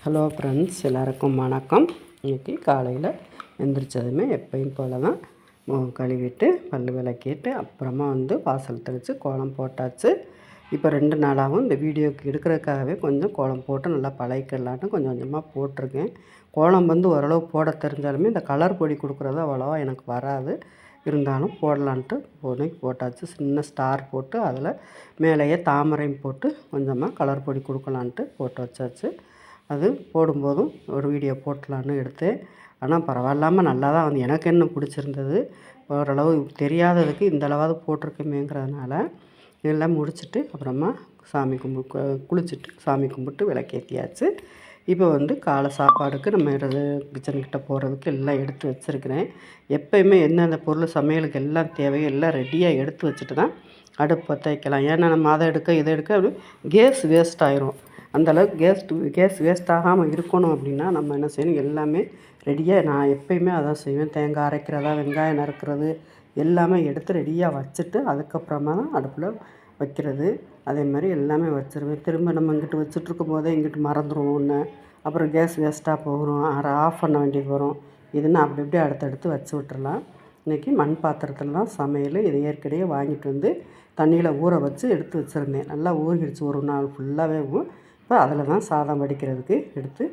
Hello friends, எல்லாருக்கும் வணக்கம். இன்றைக்கி காலையில் எழுந்திரிச்சதுமே எப்பயும் போல் தான் முகம் கழுவிட்டு பல் விளக்கிட்டு அப்புறமா வாசல் தெளித்து கோலம் போட்டாச்சு. இப்போ 2 நாளாகவும் இந்த வீடியோக்கு எடுக்கிறதுக்காகவே கொஞ்சம் கோலம் போட்டு நல்லா பழகிக்கலான்னு கொஞ்சம் கொஞ்சமாக போட்டிருக்கேன். கோலம் ஓரளவு போட தெரிஞ்சாலுமே இந்த கலர் பொடி கொடுக்குறது அவ்வளோவா எனக்கு வராது. இருந்தாலும் போடலான்ட்டு போட்டாச்சு. சின்ன ஸ்டார் போட்டு அதில் மேலேயே தாமரையும் போட்டு கொஞ்சமாக கலர் பொடி கொடுக்கலான்ட்டு போட்டு வச்சாச்சு. அது போடும்போதும் ஒரு வீடியோ போட்டலான்னு எடுத்தேன். ஆனால் பரவாயில்லாமல் நல்லா தான் எனக்கு என்ன பிடிச்சிருந்தது. ஓரளவு தெரியாததுக்கு இந்தளவாவது போட்டிருக்கமேங்கிறதுனால எல்லாம் முடிச்சுட்டு அப்புறமா குளிச்சுட்டு சாமி கும்பிட்டு விளக்கேற்றியாச்சு. இப்போ காலை சாப்பாடுக்கு நம்ம கிச்சன்கிட்ட போகிறதுக்கு எல்லாம் எடுத்து வச்சுருக்கிறேன். எப்போயுமே என்னென்ன பொருள் சமையலுக்கு எல்லாம் தேவையோ எல்லாம் ரெடியாக எடுத்து வச்சுட்டு தான் அடுப்பு பற்ற வைக்கலாம். ஏன்னா நம்ம அதை எடுக்க இதை எடுக்க கேஸ் வேஸ்ட் ஆயிரும். அந்தளவுக்கு கேஸ் வேஸ்ட் ஆகாமல் இருக்கணும் அப்படின்னா நம்ம என்ன செய்யணும், எல்லாமே ரெடியாக நான் எப்போயுமே அதான் செய்வேன். தேங்காய் அரைக்கிறதா, வெங்காயம் நறுக்கிறது எல்லாமே எடுத்து ரெடியாக வச்சுட்டு அதுக்கப்புறமா தான் அடுப்பில் வைக்கிறது. அதே மாதிரி எல்லாமே வச்சுருவேன். திரும்ப நம்ம இங்கிட்டு வச்சுட்ருக்கும் போதே இங்கிட்டு மறந்துடுவோம் ஒன்று, அப்புறம் கேஸ் வேஸ்ட்டாக போகிறோம், ஆஃப் பண்ண வேண்டியது வரும். இதுன்னு அப்படி இப்படி அடுத்தடுத்து வச்சு விட்டுறலாம். இன்றைக்கி மண் பாத்திரத்தில் தான் சமையல். இது ஏற்கனவே வாங்கிட்டு தண்ணியில் ஊற வச்சு எடுத்து வச்சுருந்தேன். நல்லா ஊறிடுச்சு ஒரு நாள் ஃபுல்லாகவே. இப்போ அதில் தான் சாதம் வடிக்கிறதுக்கு எடுத்து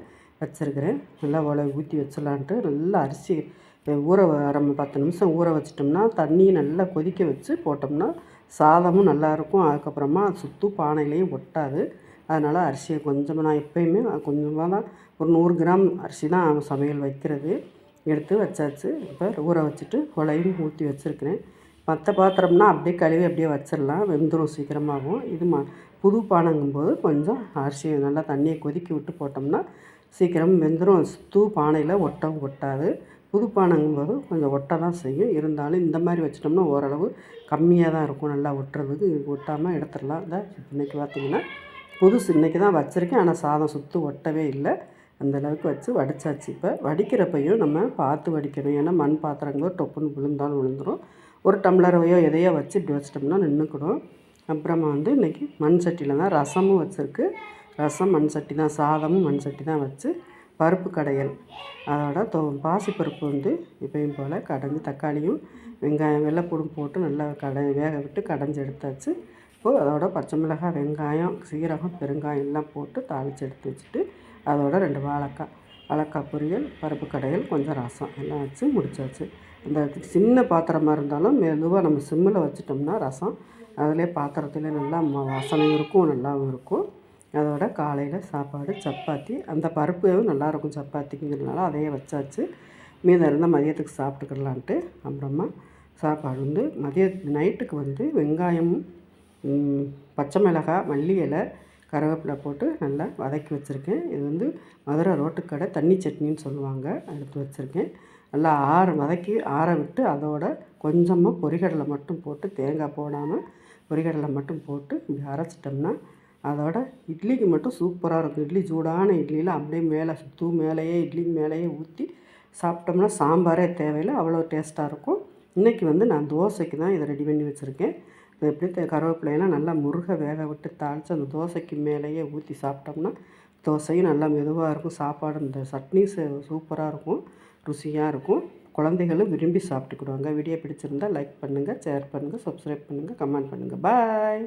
வச்சுருக்கிறேன். நல்லா ஊற்றி வச்சிடலான்ட்டு நல்லா அரிசி ஊற 10 நிமிஷம் ஊற வச்சிட்டோம்னா தண்ணியை நல்லா கொதிக்க வச்சு போட்டோம்னா சாதமும் நல்லாயிருக்கும். அதுக்கப்புறமா பானையிலையும் ஒட்டாது. அதனால் அரிசியை கொஞ்சமாக நான் எப்போயுமே கொஞ்சமாக தான் ஒரு 100 கிராம் அரிசி தான் சமையல் வைக்கிறது. எடுத்து வச்சாச்சு. இப்போ ஊற வச்சுட்டு கொலையும் ஊற்றி வச்சுருக்கிறேன். மற்ற பாத்திரம்னா அப்படியே கழுவி அப்படியே வச்சிடலாம், வெந்துடும் சீக்கிரமாகவும். இது புது பானைங்கும்போது கொஞ்சம் அரிசியை நல்லா தண்ணியை கொதிக்க விட்டு போட்டோம்னா சீக்கிரம் வெந்துடும். பானையில் ஒட்டாது. புது பானைங்கும்போது கொஞ்சம் ஒட்ட தான் செய்யும். இருந்தாலும் இந்த மாதிரி வச்சிட்டோம்னா ஓரளவு கம்மியாக தான் இருக்கும். நல்லா ஒட்டுறதுக்கு ஒட்டாமல் எடுத்துடலாம். இன்றைக்கி பார்த்திங்கன்னா புதுசு இன்றைக்கி தான் வச்சுருக்கேன். ஆனால் சாதம் ஒட்டவே இல்லை. அந்தளவுக்கு வச்சு வடித்தாச்சு. இப்போ வடிக்கிறப்பையும் நம்ம பார்த்து வடிக்கணும். ஏன்னா மண் பாத்திரங்களோ டொப்புன்னு விழுந்தாலும் விழுந்துடும். ஒரு டம்ளரையோ எதையோ வச்சு இப்படி வச்சிட்டோம்னா நின்றுக்கிடும். அப்புறமா இன்றைக்கி மண் சட்டியில் தான் ரசமும் வச்சுருக்கு. ரசம் மண் சட்டி தான், சாதமும் மண் சட்டி தான் வச்சு பருப்பு கடையல். அதோட பாசிப்பருப்பு எப்பயும் போல் கடைஞ்சி தக்காளியும் வெங்காயம் வெள்ளைப்பூடும் போட்டு நல்லா வேக விட்டு கடைஞ்சி எடுத்தாச்சு. இப்போது அதோட பச்சை மிளகாய், வெங்காயம், சீரகம், பெருங்காயம் எல்லாம் போட்டு தாளித்து எடுத்து வச்சுட்டு அதோட 2 வாழைக்காய் பொரியல், பருப்பு கடையல், கொஞ்சம் ரசம் எல்லாம் வச்சு முடிச்சாச்சு. இந்த சின்ன பாத்திரமாக இருந்தாலும் மெதுவாக நம்ம சிம்மில் வச்சிட்டோம்னா ரசம் அதிலே பாத்திரத்தில் நல்லா வாசனையும் இருக்கும், நல்லாவும் இருக்கும். அதோட காலையில் சாப்பாடு சப்பாத்தி. அந்த பருப்பும் நல்லாயிருக்கும் சப்பாத்திக்குங்கிறதுனால அதையே வச்சாச்சு. மீதம் இருந்தால் மதியத்துக்கு சாப்பிட்டுக்கலான்ட்டு. அப்புறமா சாப்பாடு நைட்டுக்கு வெங்காயமும் பச்சை மிளகாய், மல்லி இலை, கருவேப்பிலை போட்டு நல்லா வதக்கி வச்சுருக்கேன். இது மதுரை ரோட்டுக்கடை தண்ணி சட்னின்னு சொல்லுவாங்க. எடுத்து வச்சுருக்கேன். நல்லா வதக்கி ஆற விட்டு அதோட கொஞ்சமாக பொரிகடலை மட்டும் போட்டு, தேங்காய் போடாமல் பொரிகடலை மட்டும் போட்டு இப்படி அரைச்சிட்டோம்னா அதோட இட்லிக்கு மட்டும் சூப்பராக இருக்கும். இட்லி சூடான இட்லியில் அப்படியே மேலேயே இட்லிக்கு மேலேயே ஊற்றி சாப்பிட்டோம்னா சாம்பாரே தேவையில்லை, அவ்வளோ டேஸ்ட்டாக இருக்கும். இன்றைக்கி நான் தோசைக்கு தான் இதை ரெடி பண்ணி வச்சுருக்கேன். இது எப்படி கருவேப்பிலையெல்லாம் நல்லா முருக வேக விட்டு தாளித்து அந்த தோசைக்கு மேலேயே ஊற்றி சாப்பிட்டோம்னா தோசையும் நல்லா மெதுவாக இருக்கும். சாப்பாடு இந்த சட்னி சூப்பராக இருக்கும், ருசியாக இருக்கும். குழந்தைகளும் விரும்பி சாப்பிட்டுக்கிடுவாங்க. வீடியோ பிடிச்சிருந்தால் லைக் பண்ணுங்கள், ஷேர் பண்ணுங்கள், சப்ஸ்கிரைப் பண்ணுங்கள், கமெண்ட் பண்ணுங்கள். பாய்.